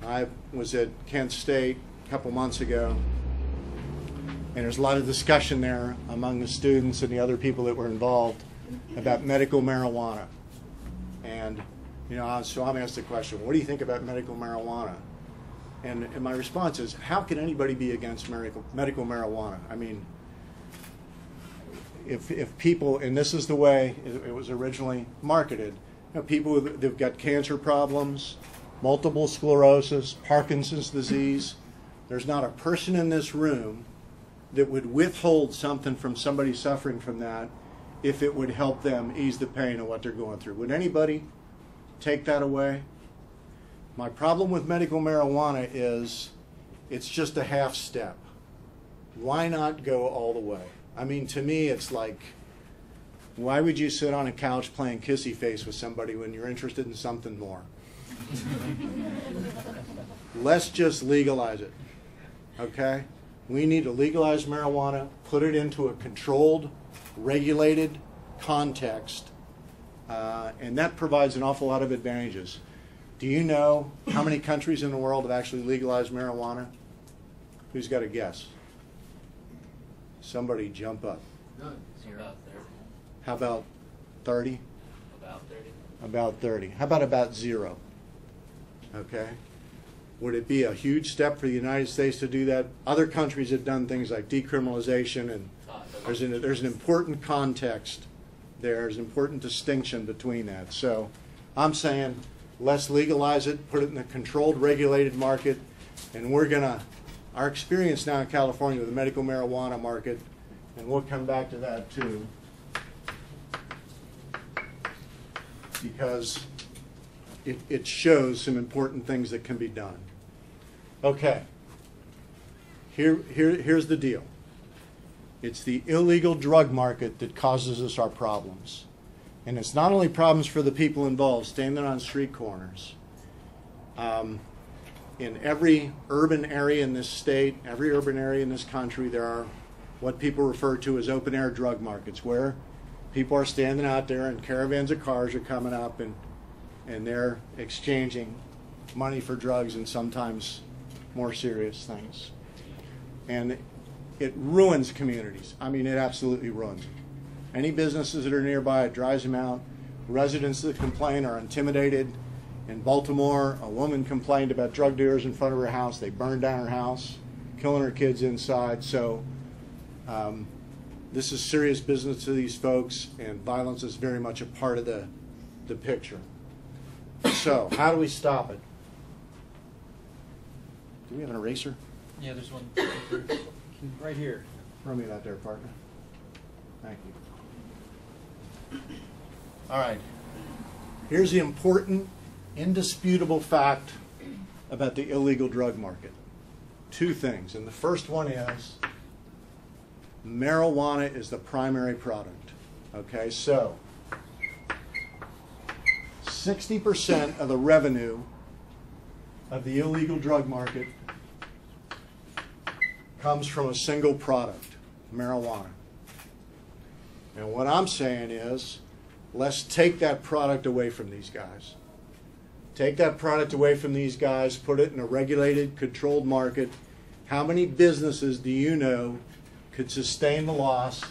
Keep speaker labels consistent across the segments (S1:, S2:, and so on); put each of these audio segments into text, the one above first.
S1: I was at Kent State a couple months ago, and there's a lot of discussion there among the students and the other people that were involved about medical marijuana. And so I'm asked the question, what do you think about medical marijuana? And my response is, how can anybody be against medical marijuana? I mean, if people, and this is the way it was originally marketed, people that've got cancer problems, multiple sclerosis, Parkinson's disease, there's not a person in this room that would withhold something from somebody suffering from that if it would help them ease the pain of what they're going through. Would anybody take that away? My problem with medical marijuana is it's just a half step. Why not go all the way? I mean, to me, it's like, why would you sit on a couch playing kissy face with somebody when you're interested in something more? Let's just legalize it, okay? We need to legalize marijuana, put it into a controlled, regulated context, and that provides an awful lot of advantages. Do you know how many countries in the world have actually legalized marijuana? Who's got a guess? Somebody jump up.
S2: None. About 30.
S1: How about 30?
S2: About 30.
S1: About 30. How about 0? Okay. Would it be a huge step for the United States to do that? Other countries have done things like decriminalization, and there's an important context there. There's an important distinction between that. So I'm saying let's legalize it, put it in a controlled, regulated market, and we're going to, our experience now in California with the medical marijuana market, and we'll come back to that too, because it shows some important things that can be done. Okay, here's the deal. It's the illegal drug market that causes us our problems. And it's not only problems for the people involved standing on street corners. In every urban area in this state, every urban area in this country, there are what people refer to as open air drug markets, where people are standing out there and caravans of cars are coming up and they're exchanging money for drugs and sometimes more serious things. And it ruins communities. I mean, it absolutely ruins them. Any businesses that are nearby, it drives them out. Residents that complain are intimidated. In Baltimore, a woman complained about drug dealers in front of her house. They burned down her house, killing her kids inside. So this is serious business to these folks, and violence is very much a part of the picture. So how do we stop it? Do we have an eraser?
S3: Yeah, there's one right here.
S1: Throw me that there, partner. Thank you. All right. Here's the important, indisputable fact about the illegal drug market. Two things. And the first one is marijuana is the primary product. Okay, so 60% of the revenue of the illegal drug market comes from a single product, marijuana. And what I'm saying is, let's take that product away from these guys. Take that product away from these guys, put it in a regulated, controlled market. How many businesses do you know could sustain the loss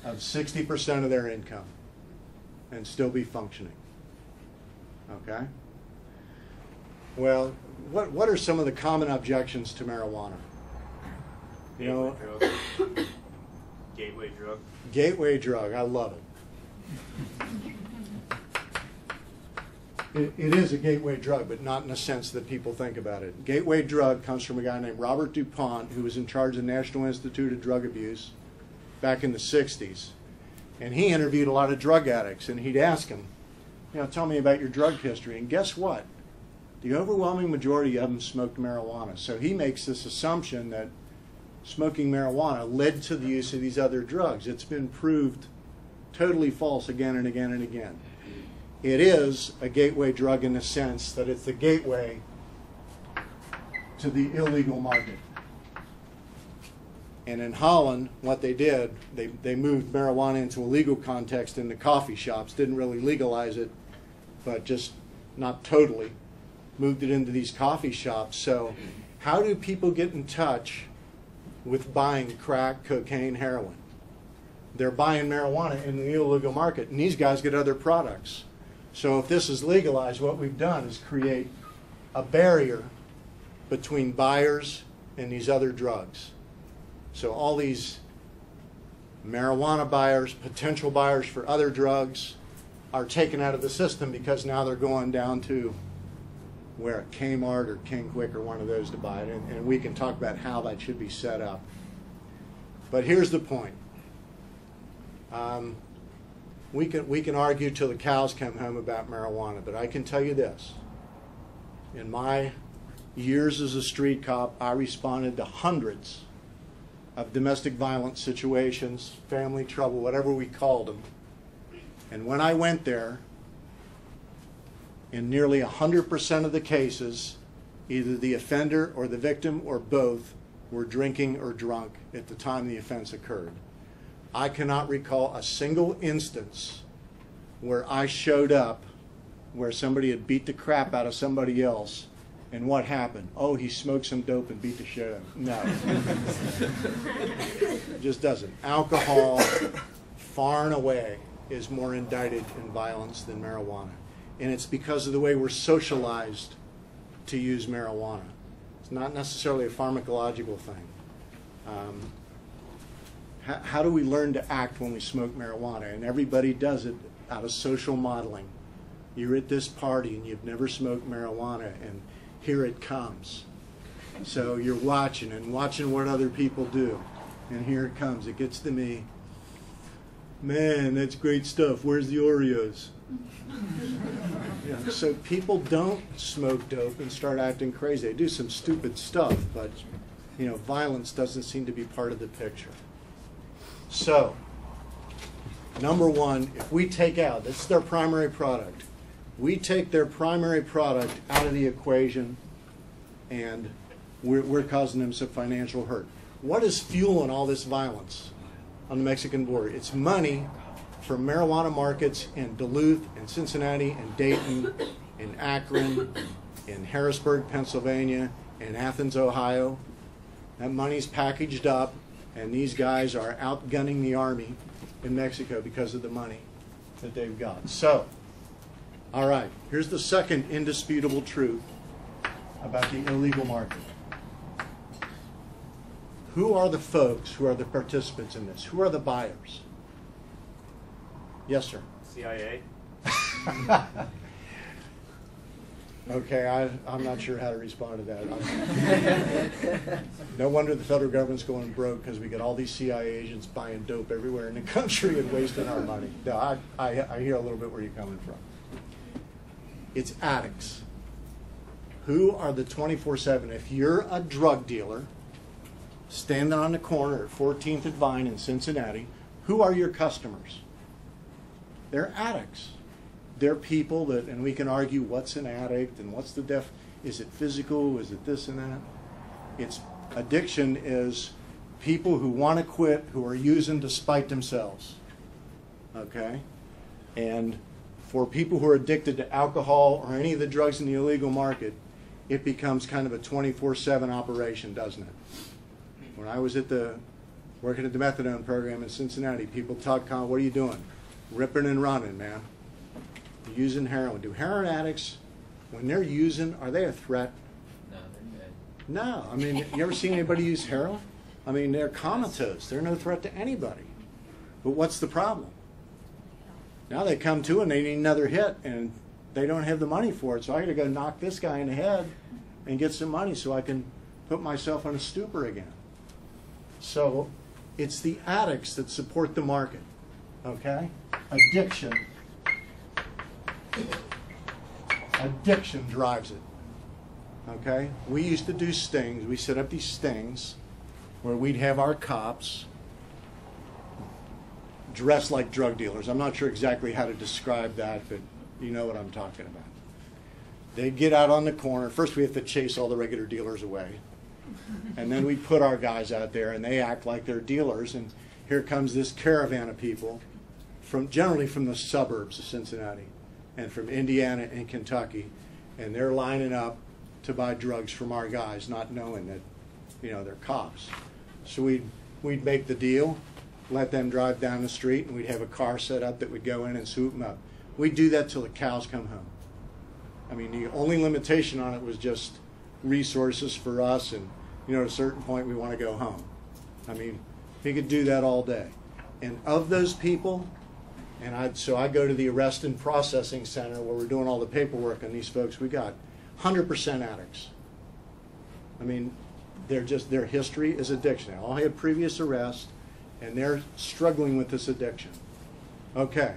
S1: of 60% of their income and still be functioning? Okay? Well, what are some of the common objections to marijuana? You know,
S4: gateway drug.
S1: Gateway drug, I love it. It is a gateway drug, but not in the sense that people think about it. Gateway drug comes from a guy named Robert DuPont, who was in charge of the National Institute of Drug Abuse back in the 60s. And he interviewed a lot of drug addicts, and he'd ask them, tell me about your drug history. And guess what? The overwhelming majority of them smoked marijuana. So he makes this assumption that smoking marijuana led to the use of these other drugs. It's been proved totally false again and again and again. It is a gateway drug in the sense that it's the gateway to the illegal market. And in Holland, what they did, they moved marijuana into a legal context in the coffee shops, didn't really legalize it, but just not totally. moved it into these coffee shops. So how do people get in touch with buying crack, cocaine, heroin? They're buying marijuana in the illegal market, and these guys get other products. So if this is legalized, what we've done is create a barrier between buyers and these other drugs. So all these marijuana buyers, potential buyers for other drugs, are taken out of the system because now they're going down to where Kmart or King Quick or one of those to buy it, and we can talk about how that should be set up. But here's the point. We can argue till the cows come home about marijuana, but I can tell you this. In my years as a street cop, I responded to hundreds of domestic violence situations, family trouble, whatever we called them. And when I went there, in nearly 100% of the cases, either the offender or the victim or both were drinking or drunk at the time the offense occurred. I cannot recall a single instance where I showed up where somebody had beat the crap out of somebody else, and what happened? Oh, he smoked some dope and beat the shit out of him. No. It just doesn't. Alcohol, far and away, is more indicted in violence than marijuana. And it's because of the way we're socialized to use marijuana. It's not necessarily a pharmacological thing. How do we learn to act when we smoke marijuana? And everybody does it out of social modeling. You're at this party and you've never smoked marijuana, and here it comes. So you're watching and watching what other people do, and here it comes. It gets to me. Man, that's great stuff. Where's the Oreos? So people don't smoke dope and start acting crazy. They do some stupid stuff, but violence doesn't seem to be part of the picture. So, number one, if we take out, this is their primary product, we take their primary product out of the equation, and we're causing them some financial hurt. What is fueling all this violence on the Mexican border? It's money from marijuana markets in Duluth, in Cincinnati, in Dayton, in Akron, in Harrisburg, Pennsylvania, in Athens, Ohio. That money's packaged up, and these guys are outgunning the army in Mexico because of the money that they've got. So, all right, here's the second indisputable truth about the illegal market. Who are the folks who are the participants in this? Who are the buyers? Yes, sir.
S4: CIA.
S1: Okay, I'm not sure how to respond to that. No wonder the federal government's going broke, because we got all these CIA agents buying dope everywhere in the country and wasting our money. No, I hear a little bit where you're coming from. It's addicts. Who are the 24/7? If you're a drug dealer standing on the corner at 14th and Vine in Cincinnati, who are your customers? They're addicts. They're people that, and we can argue what's an addict and what's the is it physical, is it this and that? It's addiction is people who want to quit, who are using to spite themselves. Okay? And for people who are addicted to alcohol or any of the drugs in the illegal market, it becomes kind of a 24/7 operation, doesn't it? When I was working at the methadone program in Cincinnati, people talk, what are you doing? Ripping and running, man. Using heroin. Do heroin addicts, when they're using, are they a threat?
S2: No, they're good.
S1: No. I mean, you ever seen anybody use heroin? I mean, they're comatose. They're no threat to anybody. But what's the problem? Now they come to and they need another hit, and they don't have the money for it. So I got to go knock this guy in the head and get some money so I can put myself on a stupor again. So it's the addicts that support the market. Okay? Addiction drives it. Okay? We used to do stings. We set up these stings where we'd have our cops dressed like drug dealers. I'm not sure exactly how to describe that, but you know what I'm talking about. They'd get out on the corner. First we have to chase all the regular dealers away. And then we put our guys out there and they act like they're dealers, and here comes this caravan of people generally from the suburbs of Cincinnati and from Indiana and Kentucky, and they're lining up to buy drugs from our guys, not knowing that, they're cops. So we'd make the deal, let them drive down the street, and we'd have a car set up that would go in and swoop them up. We'd do that till the cows come home. I mean, the only limitation on it was just resources for us, and at a certain point we want to go home. I mean, he could do that all day. And of those people, so I go to the arrest and processing center where we're doing all the paperwork on these folks. We got 100% addicts. I mean, their history is addiction. They all had previous arrests, and they're struggling with this addiction. Okay,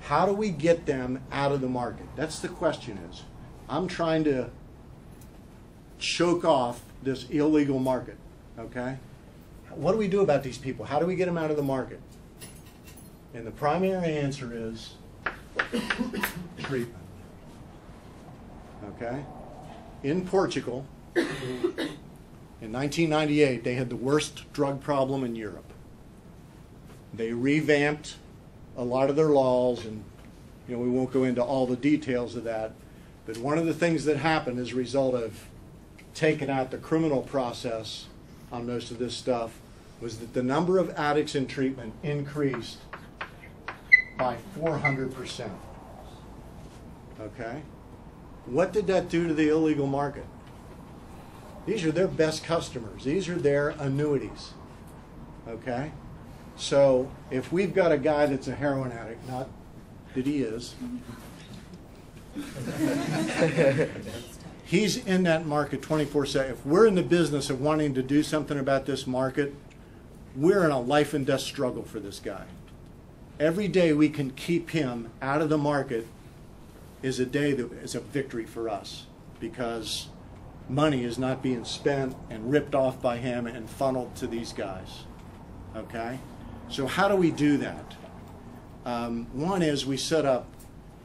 S1: how do we get them out of the market? That's the question is. I'm trying to choke off this illegal market, okay? What do we do about these people? How do we get them out of the market? And the primary answer is treatment, okay? In Portugal, in 1998, they had the worst drug problem in Europe. They revamped a lot of their laws, and we won't go into all the details of that, but one of the things that happened as a result of taking out the criminal process on most of this stuff was that the number of addicts in treatment increased by 400%. Okay? What did that do to the illegal market? These are their best customers. These are their annuities. Okay? So if we've got a guy that's a heroin addict, not that he is, he's in that market 24/7. If we're in the business of wanting to do something about this market, we're in a life and death struggle for this guy. Every day we can keep him out of the market is a day that is a victory for us, because money is not being spent and ripped off by him and funneled to these guys. Okay? So how do we do that? One is we set up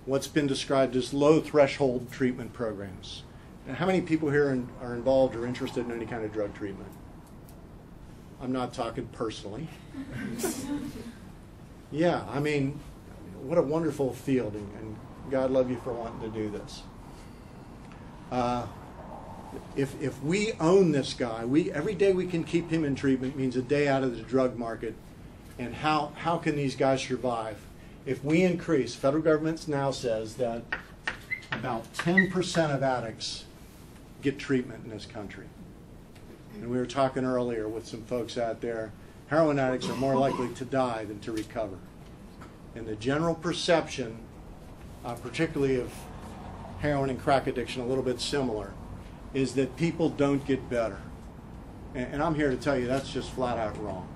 S1: what's been described as low threshold treatment programs. Now, how many people here are involved or interested in any kind of drug treatment? I'm not talking personally. Yeah, I mean, what a wonderful field, and God love you for wanting to do this. If we own this guy, every day we can keep him in treatment means a day out of the drug market. And how can these guys survive? If we increase, federal government now says that about 10% of addicts get treatment in this country. And we were talking earlier with some folks out there, heroin addicts are more likely to die than to recover. And the general perception, particularly of heroin and crack addiction, a little bit similar, is that people don't get better. And I'm here to tell you that's just flat out wrong.